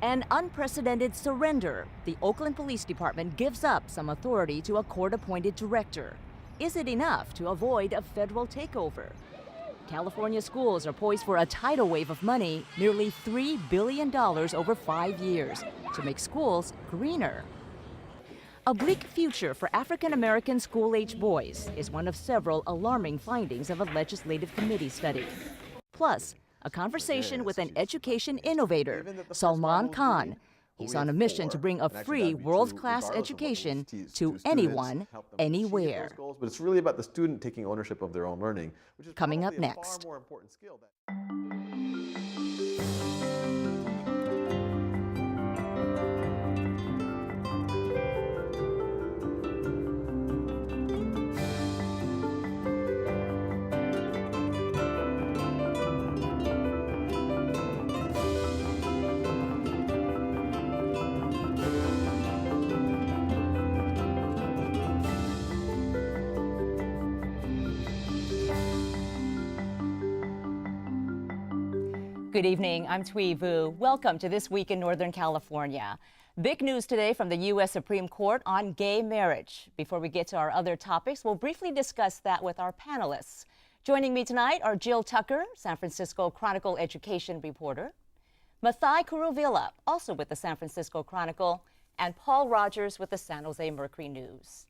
An unprecedented surrender. The Oakland Police Department gives up some authority to a court-appointed director. Is it enough to avoid a federal takeover? California schools are poised for a tidal wave of money, nearly $3 billion over 5 years, to make schools greener. A bleak future for African-American school-age boys is one of several alarming findings of a legislative committee study. Plus, a conversation with an education innovator, Salman Khan. He's on a mission to bring a free world-class education to anyone, anywhere. But it's really about the student taking ownership of their own learning, which is coming up next. far more important skill. Good evening, I'm Thuy Vu. Welcome to This Week in Northern California. Big news today from the U.S. Supreme Court on gay marriage. Before we get to our other topics, we'll briefly discuss that with our panelists. Joining me tonight are Jill Tucker, San Francisco Chronicle education reporter, Mathai Kuruvilla, also with the San Francisco Chronicle, and Paul Rogers with the San Jose Mercury News.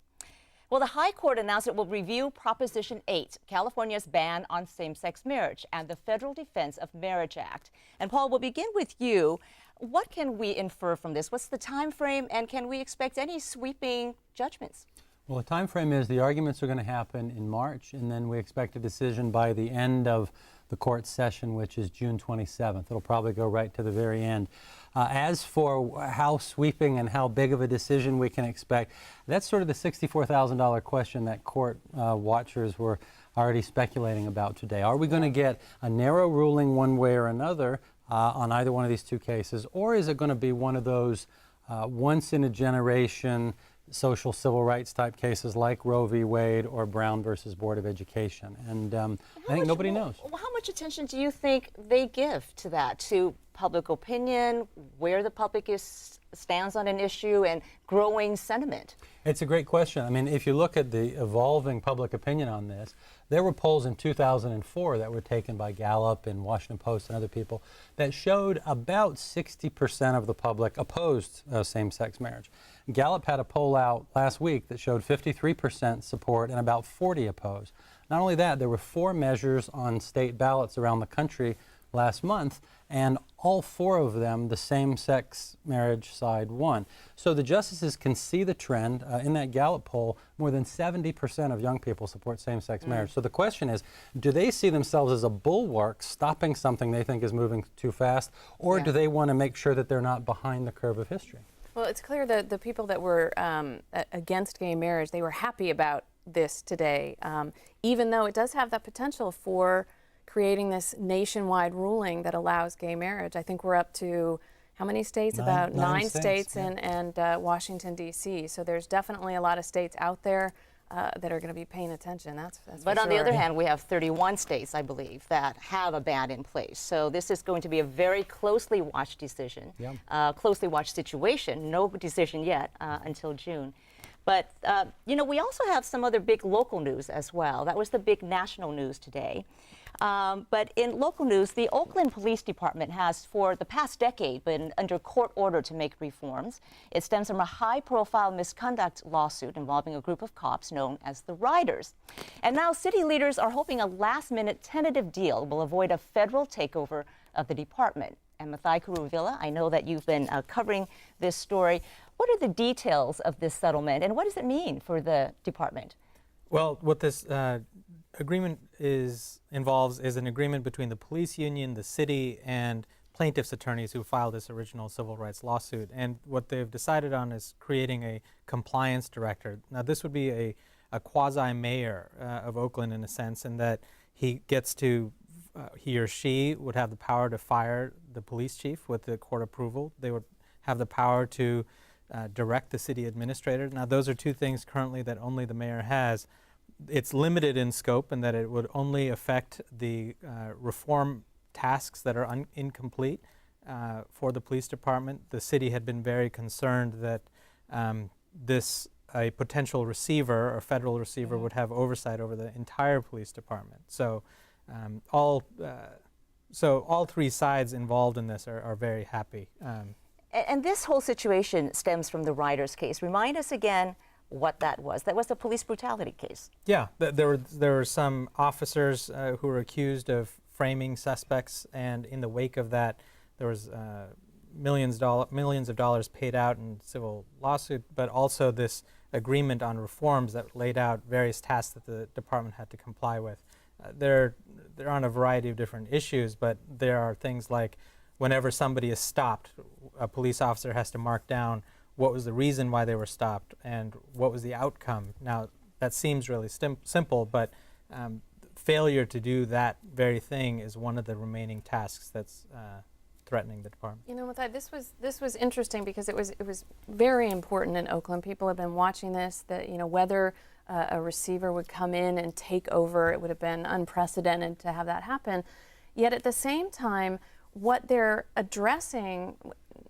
Well, the High Court announced it will review Proposition 8, California's ban on same-sex marriage, and the Federal Defense of Marriage Act. And Paul, we'll begin with you. What can we infer from this? What's the time frame, and can we expect any sweeping judgments? Well, the time frame is the arguments are going to happen in March, and then we expect a decision by the end of the court session, which is June 27th. It'll probably go right to the very end. As for how sweeping and how big of a decision we can expect, that's sort of the $64,000 question that court watchers were already speculating about today. Are we going to get a narrow ruling one way or another on either one of these two cases, or is it going to be one of those once-in-a-generation social civil rights type cases like Roe v. Wade or Brown versus Board of Education? And I think nobody knows. How much attention do you think they give to that, to public opinion, where the public stands on an issue, and growing sentiment? It's a great question. I mean, if you look at the evolving public opinion on this, there were polls in 2004 that were taken by Gallup and Washington Post and other people that showed about 60% of the public opposed same-sex marriage. Gallup had a poll out last week that showed 53% support and about 40% opposed. Not only that, there were 4 measures on state ballots around the country last month, and all 4 of them, the same-sex marriage side won. So the justices can see the trend. In that Gallup poll, more than 70% of young people support same-sex marriage. So the question is, do they see themselves as a bulwark stopping something they think is moving too fast, or do they want to make sure that they're not behind the curve of history? Well, it's clear that the people that were against gay marriage, they were happy about this today, even though it does have that potential for creating this nationwide ruling that allows gay marriage. I think we're up to how many states? About nine states yeah. and Washington, D.C. So there's definitely a lot of states out there that are going to be paying attention. That's But for on sure. the other hand, we have 31 states, I believe, that have a ban in place. So this is going to be a very closely watched decision, closely watched situation. No decision yet until June. But, you know, we also have some other big local news as well. That was the big national news today. But in local news, the Oakland Police Department has, for the past decade, been under court order to make reforms. It stems from a high-profile misconduct lawsuit involving a group of cops known as the Riders. And now city leaders are hoping a last-minute tentative deal will avoid a federal takeover of the department. And Mathai Kuruvilla, I know that you've been covering this story. What are the details of this settlement, and what does it mean for the department? Well, what this agreement involves is an agreement between the police union, the city, and plaintiffs' attorneys who filed this original civil rights lawsuit. And what they've decided on is creating a compliance director. Now, this would be a quasi-mayor of Oakland in a sense, in that he or she would have the power to fire the police chief with the court approval. They would have the power to direct the city administrator. Now, those are two things currently that only the mayor has. It's limited in scope in that it would only affect the reform tasks that are incomplete. for the police department. The city had been very concerned that a potential receiver or federal receiver would have oversight over the entire police department. So all three sides involved in this are very happy. And this whole situation stems from the Riders case. Remind us again what that was. That was a police brutality case. Yeah, there were some officers who were accused of framing suspects, and in the wake of that, there was millions of dollars paid out in civil lawsuit, but also this agreement on reforms that laid out various tasks that the department had to comply with. They're on a variety of different issues, but there are things like whenever somebody is stopped, a police officer has to mark down what was the reason why they were stopped and what was the outcome. Now, that seems really simple, but failure to do that very thing is one of the remaining tasks that's threatening the department. You know, with that, this was interesting because it was very important in Oakland. People have been watching this. That whether a receiver would come in and take over, it would have been unprecedented to have that happen. Yet at the same time, what they're addressing,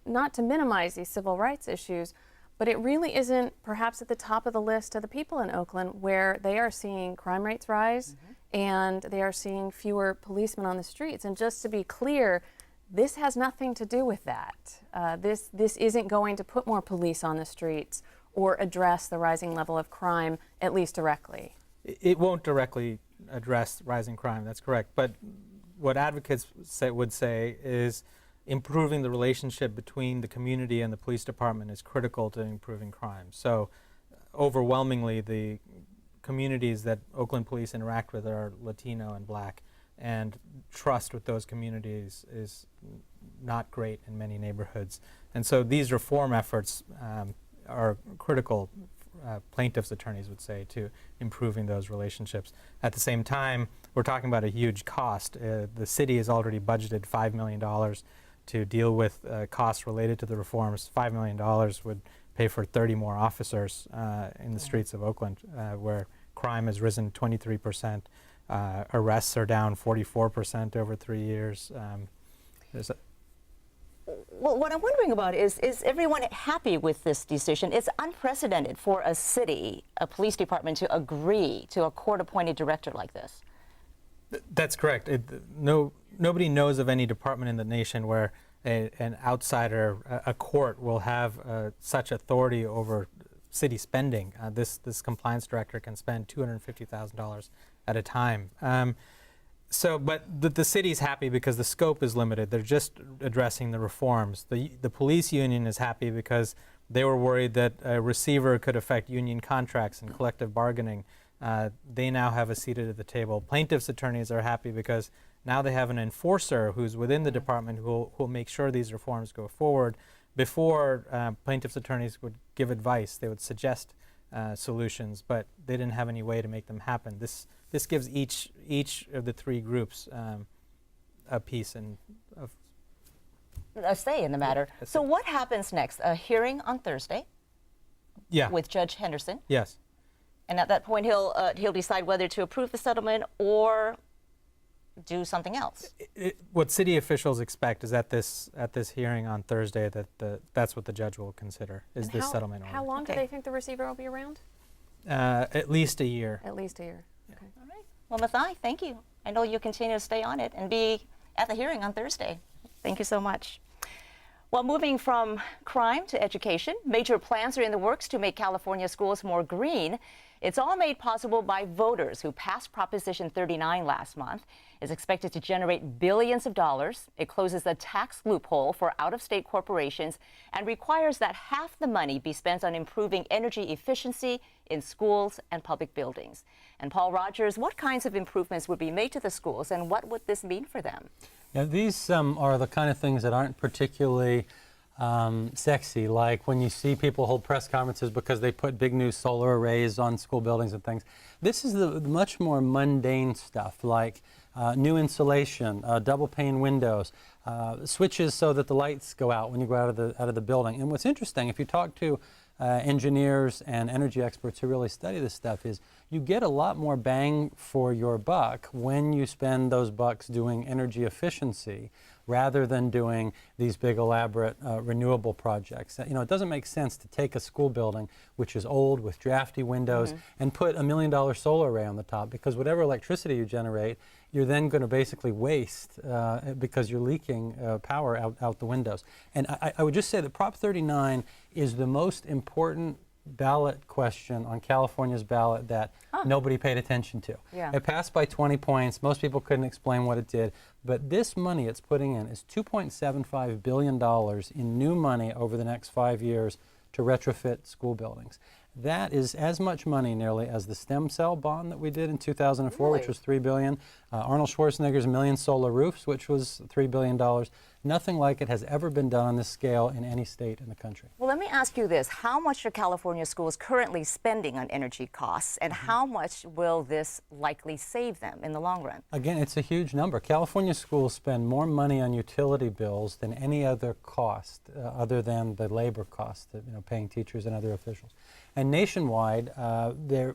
not to minimize these civil rights issues, but it really isn't perhaps at the top of the list of the people in Oakland, where they are seeing crime rates rise and they are seeing fewer policemen on the streets. And just to be clear, this has nothing to do with that. This isn't going to put more police on the streets or address the rising level of crime, at least directly. It won't directly address rising crime, that's correct. But what advocates would say is improving the relationship between the community and the police department is critical to improving crime. So overwhelmingly, the communities that Oakland Police interact with are Latino and Black, and trust with those communities is not great in many neighborhoods. And so these reform efforts are critical, plaintiffs' attorneys would say, to improving those relationships. At the same time, we're talking about a huge cost. The city has already budgeted $5 million to deal with costs related to the reforms. $5 million would pay for 30 more officers in the streets of Oakland, where crime has risen 23%. Arrests are down 44% over 3 years. Well, what I'm wondering about is everyone happy with this decision? It's unprecedented for a city, a police department, to agree to a court-appointed director like this. That's correct. Nobody knows of any department in the nation where an outsider, a court, will have such authority over city spending. This compliance director can spend $250,000 at a time. But the city's happy because the scope is limited. They're just addressing the reforms. The police union is happy because they were worried that a receiver could affect union contracts and collective bargaining. They now have a seat at the table. Plaintiffs' attorneys are happy because now they have an enforcer who's within the department who will make sure these reforms go forward. Before, plaintiffs' attorneys would give advice. They would suggest solutions, but they didn't have any way to make them happen. This gives each of the three groups a piece of a say in the matter. So what happens next? A hearing on Thursday? Yeah. With Judge Henderson? Yes. And at that point, he'll decide whether to approve the settlement or do something else. What city officials expect is at this hearing on Thursday that's what the judge will consider is this settlement order. How long do they think the receiver will be around? At least a year. At least a year. Yeah. Okay. All right. Well, Mathai, thank you. I know you continue to stay on it and be at the hearing on Thursday. Thank you so much. Well, moving from crime to education, major plans are in the works to make California schools more green. It's all made possible by voters who passed Proposition 39 last month. It's expected to generate billions of dollars. It closes a tax loophole for out-of-state corporations and requires that half the money be spent on improving energy efficiency in schools and public buildings. And Paul Rogers, what kinds of improvements would be made to the schools, and what would this mean for them? Now, these are the kind of things that aren't particularly sexy, like when you see people hold press conferences because they put big new solar arrays on school buildings and things. This is the much more mundane stuff, like new insulation, double pane windows, switches so that the lights go out when you go out of the building. And what's interesting, if you talk to engineers and energy experts who really study this stuff is you get a lot more bang for your buck when you spend those bucks doing energy efficiency rather than doing these big elaborate renewable projects. You know, it doesn't make sense to take a school building which is old with drafty windows and put $1 million solar array on the top, because whatever electricity you generate, you're then going to basically waste because you're leaking power out the windows. And I would just say that Prop 39 is the most important ballot question on California's ballot that nobody paid attention to. Yeah. It passed by 20 points. Most people couldn't explain what it did. But this money it's putting in is $2.75 billion in new money over the next 5 years to retrofit school buildings. That is as much money nearly as the stem cell bond that we did in 2004, which was $3 billion. Arnold Schwarzenegger's Million Solar Roofs, which was $3 billion. Nothing like it has ever been done on this scale in any state in the country. Well, let me ask you this. How much are California schools currently spending on energy costs, and how much will this likely save them in the long run? Again, it's a huge number. California schools spend more money on utility bills than any other cost other than the labor cost, paying teachers and other officials. And nationwide,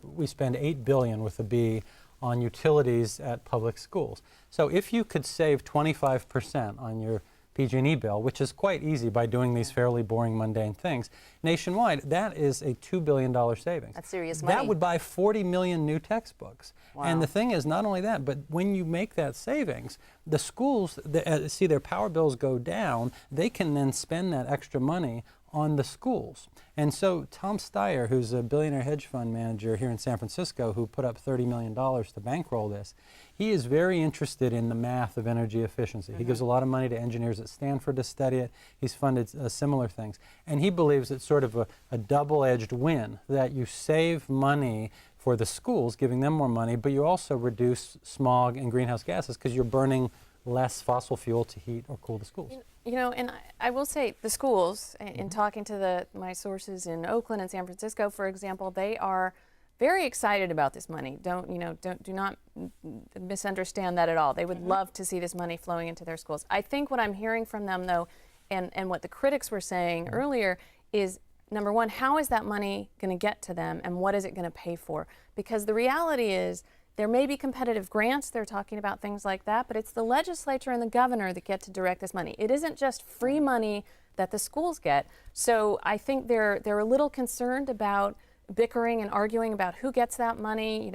we spend $8 billion with a B on utilities at public schools. So if you could save 25% on your PG&E bill, which is quite easy by doing these fairly boring, mundane things, nationwide, that is a $2 billion savings. That's serious money. That would buy 40 million new textbooks. Wow. And the thing is, not only that, but when you make that savings, the schools see their power bills go down, they can then spend that extra money on the schools. And so Tom Steyer, who's a billionaire hedge fund manager here in San Francisco who put up $30 million to bankroll this, he is very interested in the math of energy efficiency. He gives a lot of money to engineers at Stanford to study it. He's funded similar things. And he believes it's sort of a double-edged win, that you save money for the schools, giving them more money, but you also reduce smog and greenhouse gases because you're burning less fossil fuel to heat or cool the schools. You know, and I will say the schools, in talking to my sources in Oakland and San Francisco, for example, they are very excited about this money. Do not misunderstand that at all. They would love to see this money flowing into their schools. I think what I'm hearing from them, though, and what the critics were saying earlier is, number one, how is that money going to get to them, and what is it going to pay for? Because the reality is, there may be competitive grants, they're talking about things like that, but it's the legislature and the governor that get to direct this money. It isn't just free money that the schools get. So I think they're a little concerned about bickering and arguing about who gets that money,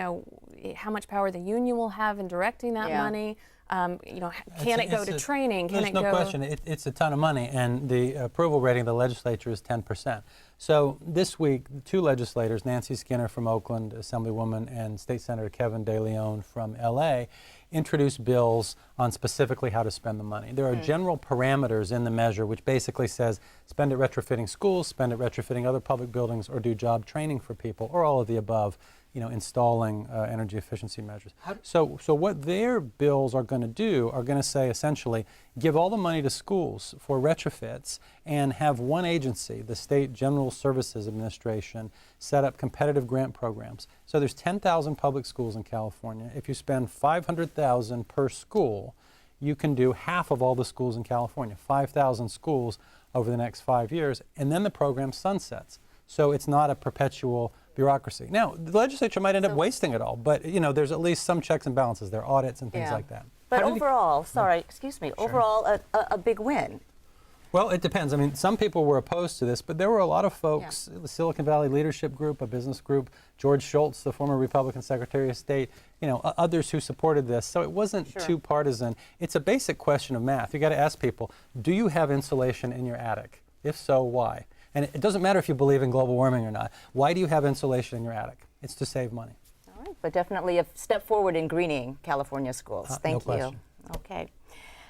how much power the union will have in directing that money. Can it go to training? Can it go? There's no question. It's a ton of money, and the approval rating of the legislature is 10%. So this week, two legislators, Nancy Skinner from Oakland, Assemblywoman, and State Senator Kevin De Leon from LA, introduced bills on specifically how to spend the money. There are general parameters in the measure which basically says spend it retrofitting schools, spend it retrofitting other public buildings, or do job training for people, or all of the above, installing energy efficiency measures. So what their bills are going to do are going to say essentially give all the money to schools for retrofits and have one agency, the State General Services Administration, set up competitive grant programs. So there's 10,000 public schools in California. If you spend $500,000 per school, you can do half of all the schools in California, 5,000 schools over the next 5 years, and then the program sunsets. So it's not a perpetual bureaucracy. Now, the legislature might end up wasting it all, but there's at least some checks and balances. There are audits and things like that. But overall, overall a big win. Well, it depends. I mean, some people were opposed to this, but there were a lot of folks, the Silicon Valley Leadership Group, a business group, George Shultz, the former Republican Secretary of State, others who supported this. So it wasn't too partisan. It's a basic question of math. You got to ask people, do you have insulation in your attic? If so, why? And it doesn't matter if you believe in global warming or not. Why do you have insulation in your attic? It's to save money. All right, but definitely a step forward in greening California schools. Thank you. Question. Okay.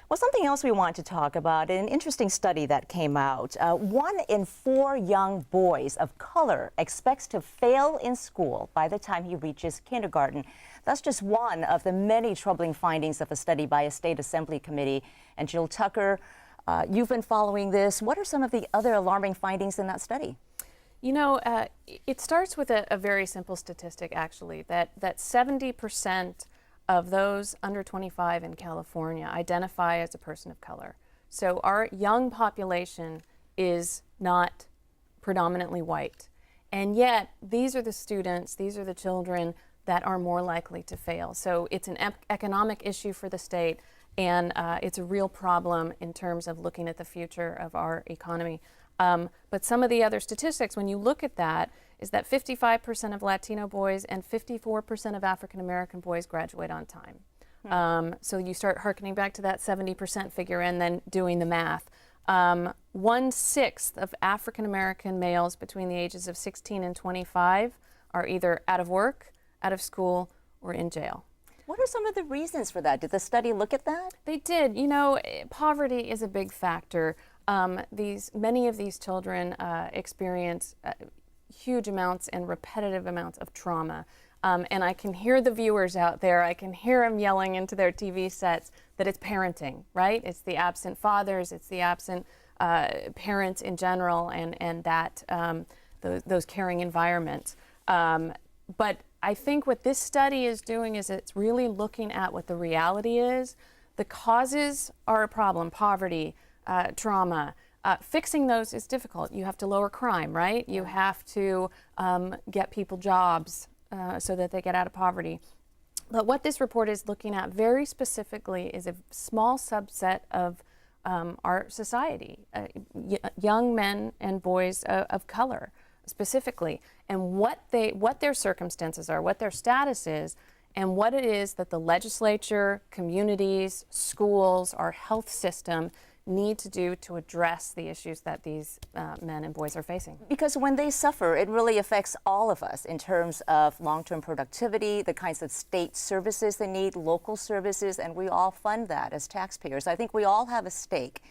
Well, something else we want to talk about, an interesting study that came out. 1 in 4 young boys of color expects to fail in school by the time he reaches kindergarten. That's just one of the many troubling findings of a study by a state assembly committee. And Jill Tucker, you've been following this. What are some of the other alarming findings in that study? It starts with a very simple statistic, actually, that 70% of those under 25 in California identify as a person of color. So our young population is not predominantly white. And yet, these are the students, these are the children that are more likely to fail. So it's an economic issue for the state, and it's a real problem in terms of looking at the future of our economy. But some of the other statistics, when you look at that, is that 55% of Latino boys and 54% of African American boys graduate on time. So you start hearkening back to that 70% figure and then doing the math. 1/6 of African American males between the ages of 16 and 25 are either out of work, out of school, or in jail. What are some of the reasons for that? Did the study look at that? They did. You know, poverty is a big factor. Many of these children experience huge amounts and repetitive amounts of trauma. And I can hear the viewers out there, I can hear them yelling into their TV sets that it's parenting, right? It's the absent fathers, it's the absent parents in general, and that those caring environments. But I think what this study is doing is it's really looking at what the reality is. The causes are a problem: poverty, trauma. Fixing those is difficult. You have to lower crime, right? You have to get people jobs so that they get out of poverty. But what this report is looking at very specifically is a small subset of our society, young men and boys of color specifically, and what their circumstances are, what their status is, and what it is that the legislature, communities, schools, our health system need to do to address the issues that these men and boys are facing. Because when they suffer, it really affects all of us in terms of long-term productivity, the kinds of state services they need, local services, and we all fund that as taxpayers. I think we all have a stake.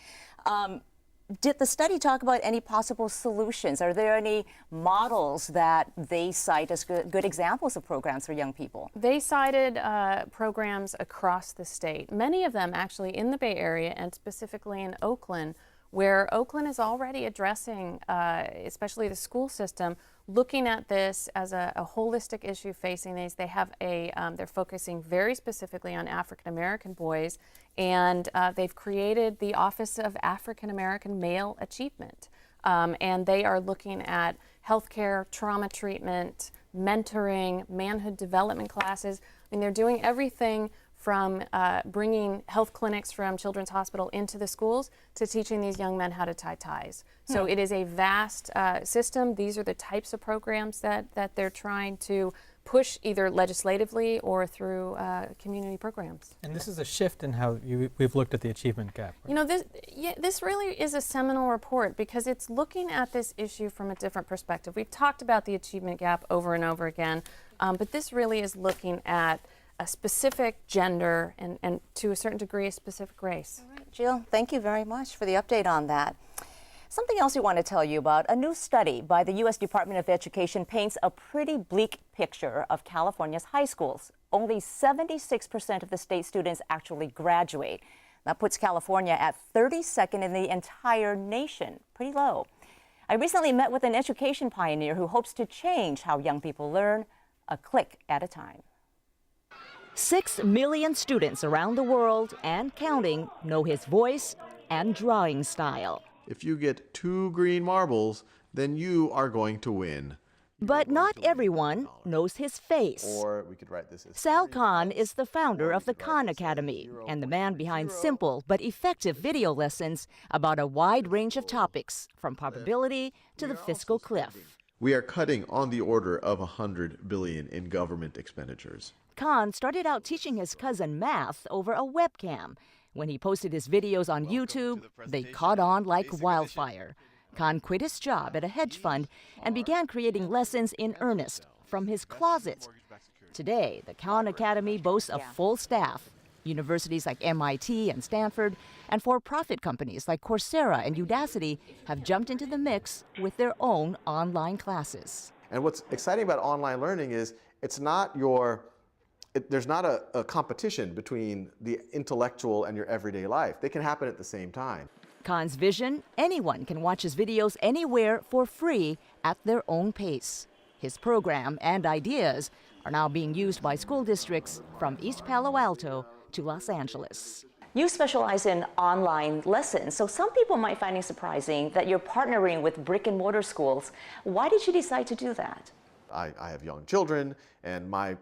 Did the study talk about any possible solutions? Are there any models that they cite as good examples of programs for young people? They cited programs across the state, many of them actually in the Bay Area and specifically in Oakland, where Oakland is already addressing, especially the school system, looking at this as a holistic issue facing these. They have they're focusing very specifically on African American boys, and they've created the Office of African American Male Achievement. And they are looking at healthcare, trauma treatment, mentoring, manhood development classes. I mean, they're doing everything from bringing health clinics from Children's Hospital into the schools to teaching these young men how to tie ties. So it is a vast system. These are the types of programs that they're trying to push either legislatively or through community programs. And this is a shift in how we've looked at the achievement gap. Right? You know, this really is a seminal report because it's looking at this issue from a different perspective. We've talked about the achievement gap over and over again, but this really is looking at a specific gender and to a certain degree a specific race. All right, Jill, thank you very much for the update on that. Something else we want to tell you about, a new study by the U.S. Department of Education paints a pretty bleak picture of California's high schools. Only 76% of the state students actually graduate. That puts California at 32nd in the entire nation, pretty low. I recently met with an education pioneer who hopes to change how young people learn, a click at a time. 6 million students around the world and counting know his voice and drawing style. If you get 2 green marbles, then you are going to win. But not everyone knows his face. Or we could write this as Sal Khan is the founder of the Khan Academy and the man behind simple but effective video lessons about a wide range of topics, from probability to the fiscal cliff. we are cutting on the order of $100 billion in government expenditures. Khan started out teaching his cousin math over a webcam. When he posted his videos on YouTube, they caught on like wildfire. Khan quit his job at a hedge fund and began creating lessons in earnest from his closet. Today, the Khan Academy boasts a full staff. Universities like MIT and Stanford and for-profit companies like Coursera and Udacity have jumped into the mix with their own online classes. And what's exciting about online learning is there's not a competition between the intellectual and your everyday life. They can happen at the same time. Khan's vision: anyone can watch his videos anywhere for free at their own pace. His program and ideas are now being used by school districts from East Palo Alto to Los Angeles. You specialize in online lessons, so some people might find it surprising that you're partnering with brick and mortar schools. Why did you decide to do that? I have young children, and I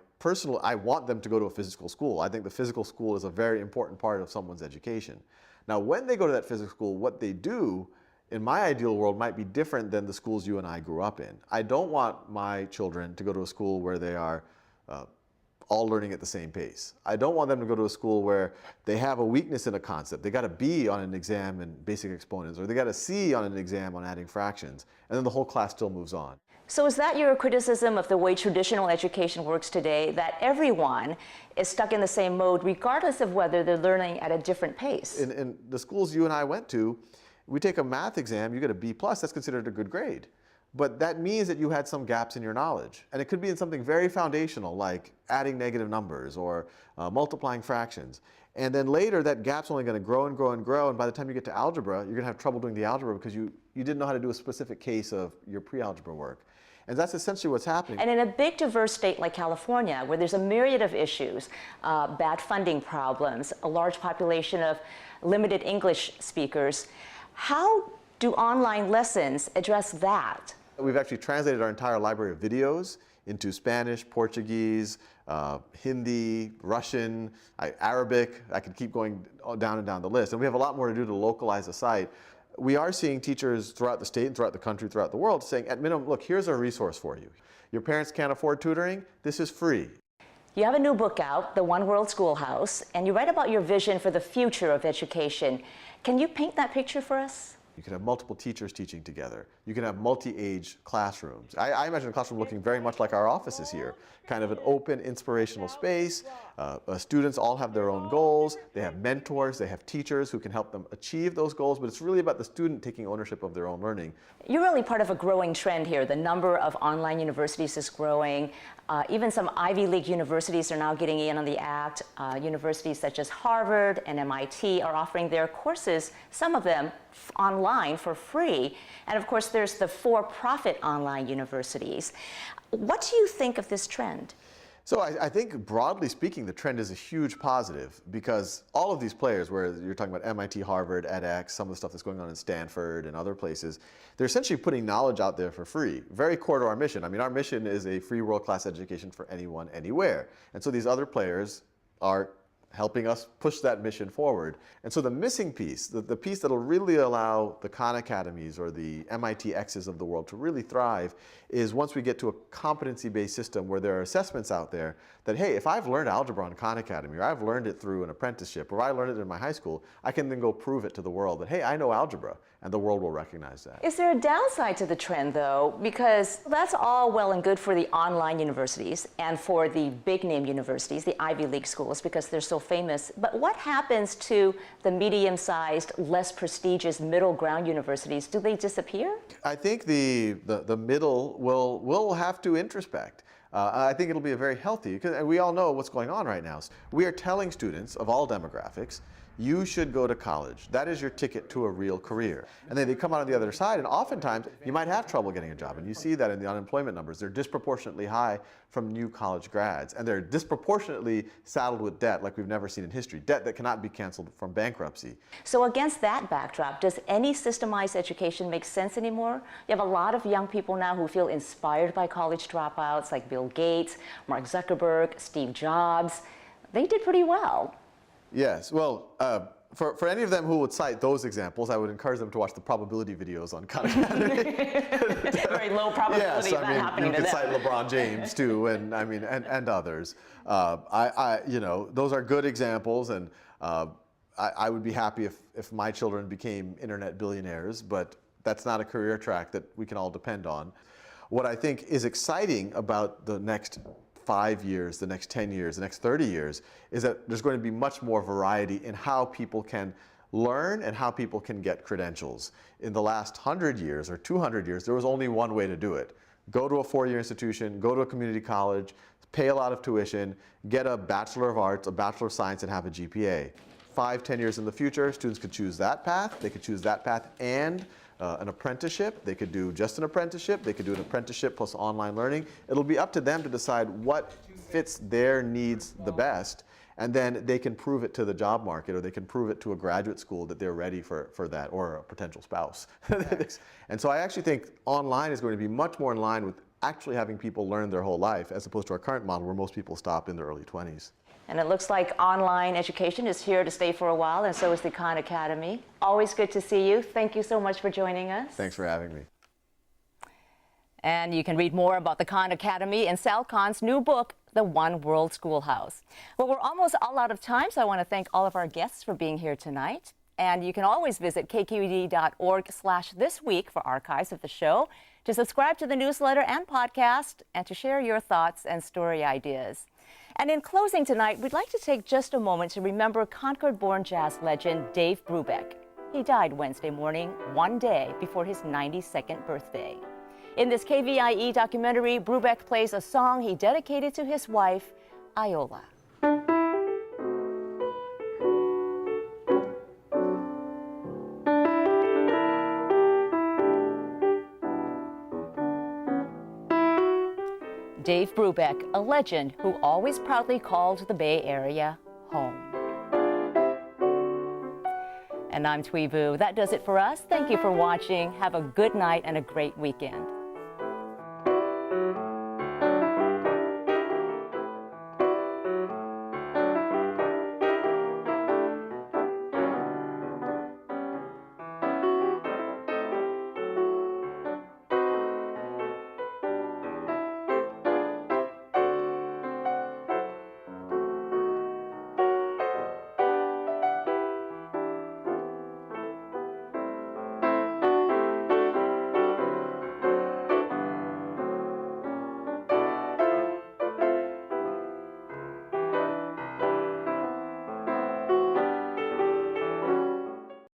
want them to go to a physical school. I think the physical school is a very important part of someone's education. Now, when they go to that physical school, what they do in my ideal world might be different than the schools you and I grew up in. I don't want my children to go to a school where they are all learning at the same pace. I don't want them to go to a school where they have a weakness in a concept. They got a B on an exam in basic exponents, or they got a C on an exam on adding fractions, and then the whole class still moves on. So is that your criticism of the way traditional education works today, that everyone is stuck in the same mode regardless of whether they're learning at a different pace? In the schools you and I went to, we take a math exam, you get a B+, that's considered a good grade. But that means that you had some gaps in your knowledge. And it could be in something very foundational, like adding negative numbers or multiplying fractions. And then later, that gap's only going to grow and grow and grow. And by the time you get to algebra, you're going to have trouble doing the algebra because you didn't know how to do a specific case of your pre-algebra work. And that's essentially what's happening. And in a big, diverse state like California, where there's a myriad of issues, bad funding problems, a large population of limited English speakers, how do online lessons address that? We've actually translated our entire library of videos into Spanish, Portuguese, Hindi, Russian, Arabic. I could keep going down and down the list. And we have a lot more to do to localize the site. We are seeing teachers throughout the state and throughout the country, throughout the world, saying, at minimum, look, here's a resource for you. Your parents can't afford tutoring? This is free. You have a new book out, The One World Schoolhouse, and you write about your vision for the future of education. Can you paint that picture for us? You can have multiple teachers teaching together. You can have multi-age classrooms. I imagine a classroom looking very much like our offices here, kind of an open, inspirational space. Students all have their own goals. They have mentors. They have teachers who can help them achieve those goals, but it's really about the student taking ownership of their own learning. You're really part of a growing trend here. The number of online universities is growing. Even some Ivy League universities are now getting in on the act. Universities such as Harvard and MIT are offering their courses, some of them online for free. And of course, there's the for-profit online universities. What do you think of this trend? So I think broadly speaking, the trend is a huge positive because all of these players, where you're talking about MIT, Harvard, edX, some of the stuff that's going on in Stanford and other places, they're essentially putting knowledge out there for free. Very core to our mission. I mean, our mission is a free world-class education for anyone, anywhere. And so these other players are helping us push that mission forward. And so the missing piece, the piece that'll really allow the Khan Academies or the MIT X's of the world to really thrive is once we get to a competency-based system where there are assessments out there that, hey, if I've learned algebra on Khan Academy, or I've learned it through an apprenticeship, or I learned it in my high school, I can then go prove it to the world that, hey, I know algebra, and the world will recognize that. Is there a downside to the trend, though? Because that's all well and good for the online universities and for the big-name universities, the Ivy League schools, because they're so famous. But what happens to the medium-sized, less prestigious middle ground universities? Do they disappear? I think the middle will have to introspect. I think it'll be a very healthy, because we all know what's going on right now. We are telling students of all demographics, you should go to college. That is your ticket to a real career. And then they come out on the other side, and oftentimes you might have trouble getting a job. And you see that in the unemployment numbers. They're disproportionately high from new college grads. And they're disproportionately saddled with debt like we've never seen in history, debt that cannot be canceled from bankruptcy. So against that backdrop, does any systemized education make sense anymore? You have a lot of young people now who feel inspired by college dropouts like Bill Gates, Mark Zuckerberg, Steve Jobs. They did pretty well. Yes, well, for any of them who would cite those examples, I would encourage them to watch the probability videos on Khan Academy. Very low probability of that happening to them. You could cite LeBron James too, and I mean, and others. You know, those are good examples, and I would be happy if my children became internet billionaires, but that's not a career track that we can all depend on. What I think is exciting about the next 5 years, the next 10 years, the next 30 years, is that there's going to be much more variety in how people can learn and how people can get credentials. In the last 100 years or 200 years, there was only one way to do it. Go to a four-year institution, go to a community college, pay a lot of tuition, get a Bachelor of Arts, a Bachelor of Science, and have a GPA. 5, 10 years in the future, students could choose that path. They could choose that path and an apprenticeship. They could do just an apprenticeship. They could do an apprenticeship plus online learning. It'll be up to them to decide what fits their needs the best. and then they can prove it to the job market, or they can prove it to a graduate school that they're ready for that, or a potential spouse. And so I actually think online is going to be much more in line with actually having people learn their whole life, as opposed to our current model where most people stop in their early 20s. And it looks like online education is here to stay for a while, and so is the Khan Academy. Always good to see you. Thank you so much for joining us. Thanks for having me. And you can read more about the Khan Academy in Sal Khan's new book, The One World Schoolhouse. Well, we're almost all out of time, so I want to thank all of our guests for being here tonight. And you can always visit kqed.org/thisweek for archives of the show, to subscribe to the newsletter and podcast, and to share your thoughts and story ideas. And in closing tonight, we'd like to take just a moment to remember Concord-born jazz legend Dave Brubeck. He died Wednesday morning, one day before his 92nd birthday. In this KVIE documentary, Brubeck plays a song he dedicated to his wife, Iola. Dave Brubeck, a legend who always proudly called the Bay Area home. And I'm Thuy Vu. That does it for us. Thank you for watching. Have a good night and a great weekend.